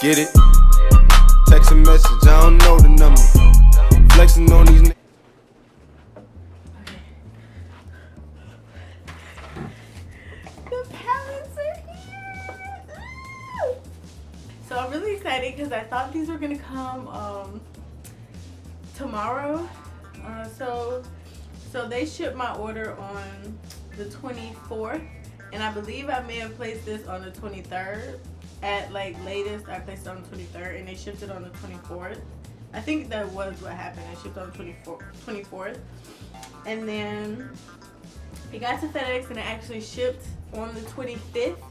Get it? Text a message, I don't know the number. Flexing on these niggas. The palettes are here! So I'm really excited because I thought these were gonna come tomorrow. So they shipped my order on the 24th, and I believe I may have placed this on the 23rd. At like latest, I placed it on the 23rd, and they shipped it on the 24th. I think that was what happened. It shipped on the 24th, and then it got to FedEx, and it actually shipped on the 25th.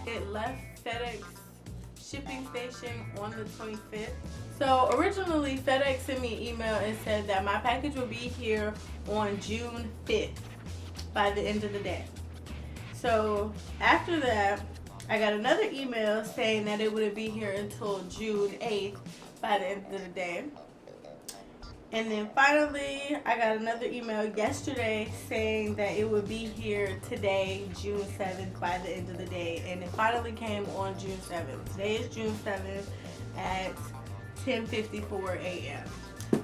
It left FedEx shipping station on the 25th. So originally FedEx sent me an email and said that my package will be here on June 5th by the end of the day. So after that, I got another email saying that it wouldn't be here until June 8th by the end of the day. And then finally, I got another email yesterday saying that it would be here today, June 7th, by the end of the day. And it finally came on June 7th. Today is June 7th at 10:54 a.m.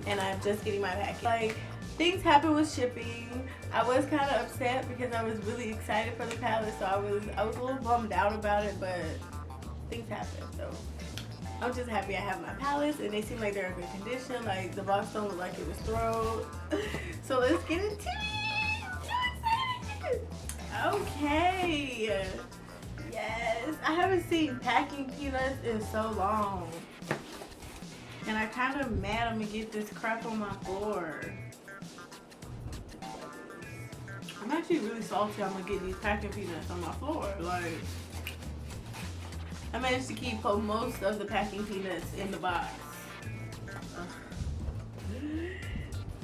And I'm just getting my package. Like, things happen with shipping. I was kind of upset because I was really excited for the palette, so I was a little bummed out about it, but things happen. So I'm just happy I have my palettes, and they seem like they're in good condition. Like, the box don't look like it was thrown. So let's get into it. I'm so excited. Okay. Yes. I haven't seen packing peanuts in so long. And I'm kind of mad I'm going to get this crap on my floor. I'm actually really salty I'm going to get these packing peanuts on my floor. Like, I managed to keep most of the packing peanuts in the box.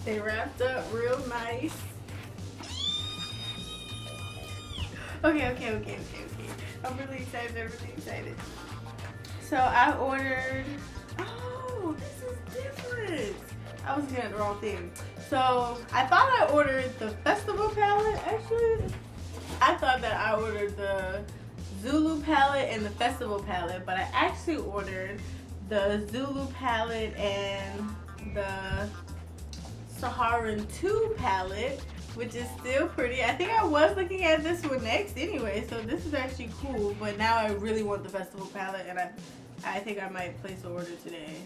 They wrapped up real nice. Okay. I'm really excited. So I ordered, oh, this is different. I was looking at the wrong thing. So I thought I ordered the festival palette. Actually, I thought that I ordered the Zulu palette and the festival palette, but I actually ordered the Zulu palette and the Saharan 2 palette, which is still pretty. I think I was looking at this one next anyway, so this is actually cool, but now I really want the festival palette, and I think I might place an order today.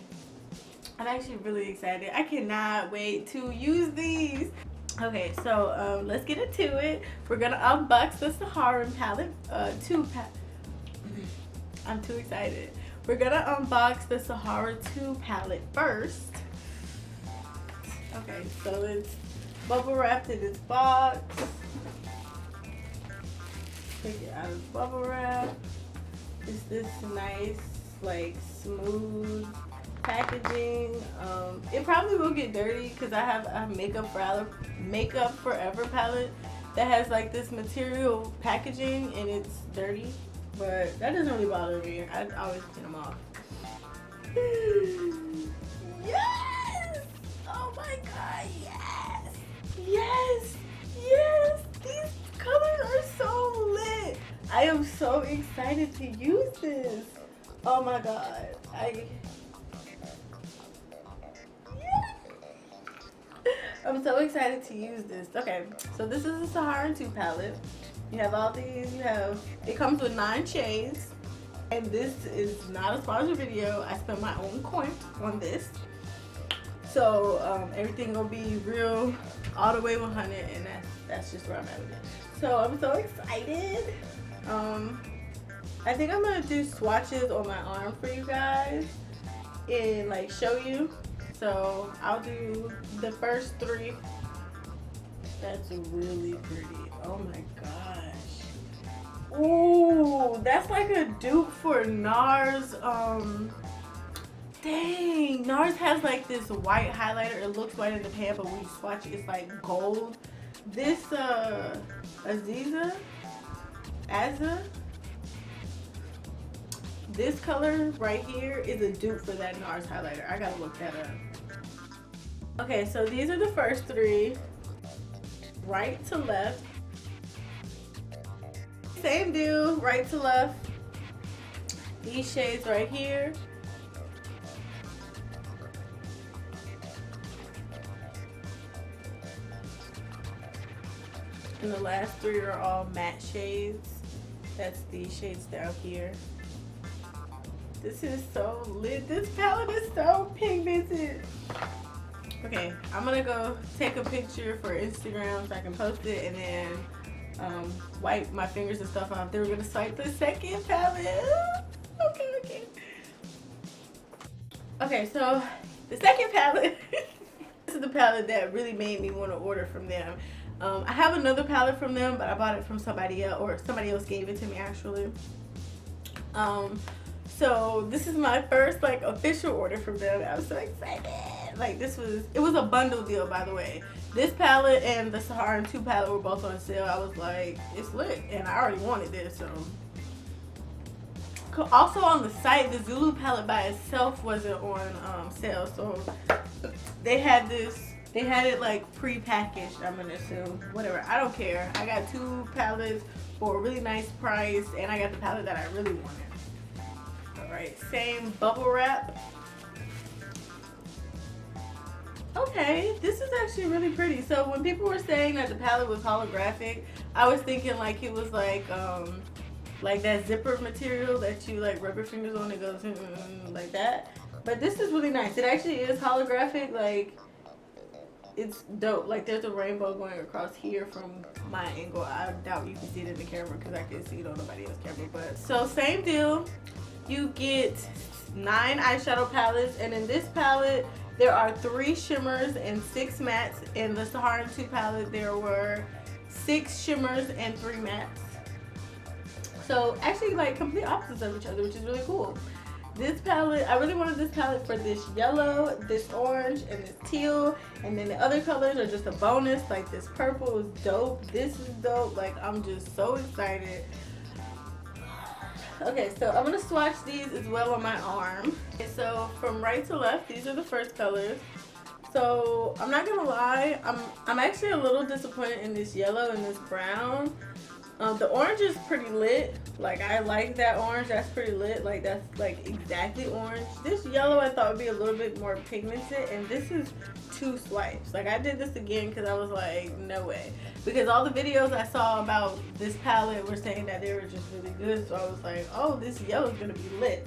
I'm actually really excited. I cannot wait to use these. Okay, so let's get into it. We're gonna unbox the Saharan palette. I'm too excited. We're gonna unbox the Sahara 2 palette first. Okay, so it's bubble wrapped in this box. Take it out of the bubble wrap. It's this nice, like, smooth packaging. It probably will get dirty because I have a Makeup Forever palette that has like this material packaging and it's dirty, but that doesn't really bother me. I always clean them off. Yes! Oh my god, yes! These colors are so lit. I am so excited to use this. Oh my god, I'm so excited to use this. Okay, so this is the Sahara 2 palette. You have all these. It comes with 9 shades. And this is not a sponsored video. I spent my own coin on this. So everything will be real, all the way 100, and that's just where I'm at with it. So I'm so excited. I think I'm gonna do swatches on my arm for you guys and like show you. So I'll do the first 3. That's really pretty. Oh my gosh. Ooh, that's like a dupe for NARS. Dang, NARS has like this white highlighter. It looks white in the pan, but when you swatch it, it's like gold. This Azza, this color right here is a dupe for that NARS highlighter. I gotta look that up. Okay, so these are the first 3. Right to left. Same deal, right to left. these shades right here. And the last three are all matte shades. That's these shades down here. This is so lit. This palette is so pigmented. Okay, I'm gonna go take a picture for Instagram so I can post it, and then wipe my fingers and stuff off. Then we're gonna swipe the second palette. Okay. Okay, so the second palette. This is the palette that really made me want to order from them. I have another palette from them, but I bought it from somebody else, or somebody else gave it to me actually. So this is my first like official order from them. I'm so excited. Like it was a bundle deal, by the way. This palette and the Saharan 2 palette were both on sale. I was like, it's lit, and I already wanted this. So also on the site, the Zulu palette by itself wasn't on sale, so they had this. They had it like pre-packaged, I'm gonna assume. Whatever, I don't care. I got 2 palettes for a really nice price, and I got the palette that I really wanted. Alright, same bubble wrap. Okay, this is actually really pretty. So when people were saying that the palette was holographic, I was thinking like it was like that zipper material that you like rub your fingers on and goes like that. But this is really nice. It actually is holographic. Like, it's dope. Like, there's a rainbow going across here from my angle. I doubt you can see it in the camera because I can't see it on nobody else's camera. But so same deal. You get 9 eyeshadow palettes, and in this palette there are 3 shimmers and 6 mattes. In the Saharan 2 palette there were 6 shimmers and 3 mattes. So actually like complete opposites of each other, which is really cool. This palette, I really wanted this palette for this yellow, this orange, and this teal. And then the other colors are just a bonus. Like this purple is dope. This is dope. Like, I'm just so excited. Okay, so I'm going to swatch these as well on my arm. Okay, so from right to left, these are the first colors. So I'm not going to lie, I'm actually a little disappointed in this yellow and this brown. The orange is pretty lit. Like, I like that orange. That's pretty lit. Like, that's like exactly orange. This yellow I thought would be a little bit more pigmented, and this is 2 swipes. Like, I did this again because I was like, no way. Because all the videos I saw about this palette were saying that they were just really good. So I was like, oh, this yellow is going to be lit.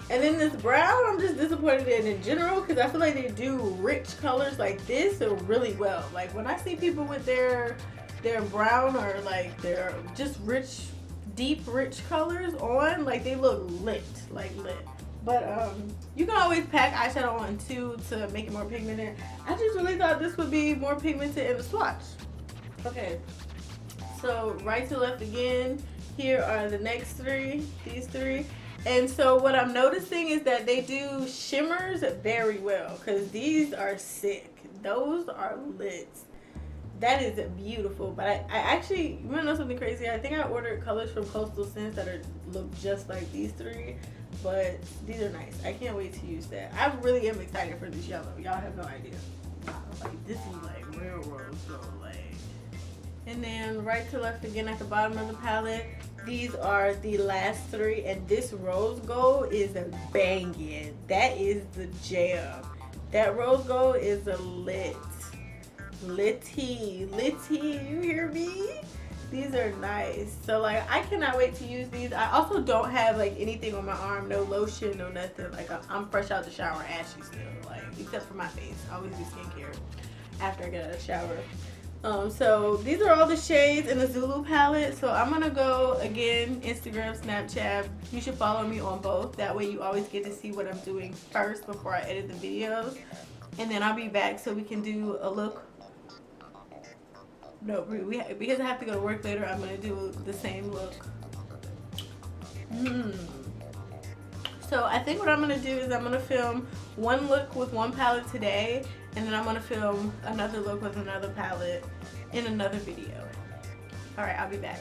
And then this brown, I'm just disappointed in general because I feel like they do rich colors like this really well. Like, when I see people with their brown or like their just rich, deep rich colors on, like they look lit, like lit. But you can always pack eyeshadow on too to make it more pigmented. I just really thought this would be more pigmented in the swatch. Okay, so right to left again, here are the next 3, these 3. And so what I'm noticing is that they do shimmers very well, because these are sick. Those are lit. That is beautiful. But I actually, you wanna know something crazy? I think I ordered colors from Coastal Scents that look just like these 3, but these are nice. I can't wait to use that. I really am excited for this yellow. Y'all have no idea. Like, this is like real rose gold, like. And then right to left again at the bottom of the palette, these are the last 3, and this rose gold is a banging. That is the jam. That rose gold is a lit. Litty, you hear me? These are nice. So like, I cannot wait to use these. I also don't have like anything on my arm, no lotion, no nothing. Like, I'm fresh out the shower, ashy still, like, except for my face. I always do skincare after I get out of the shower. So these are all the shades in the Zulu palette. So I'm gonna go again, Instagram, Snapchat. You should follow me on both. That way you always get to see what I'm doing first before I edit the videos. And then I'll be back so we can do a look. No, because I have to go to work later, I'm gonna do the same look. So I think what I'm gonna do is I'm gonna film one look with one palette today, and then I'm gonna film another look with another palette in another video. All right, I'll be back.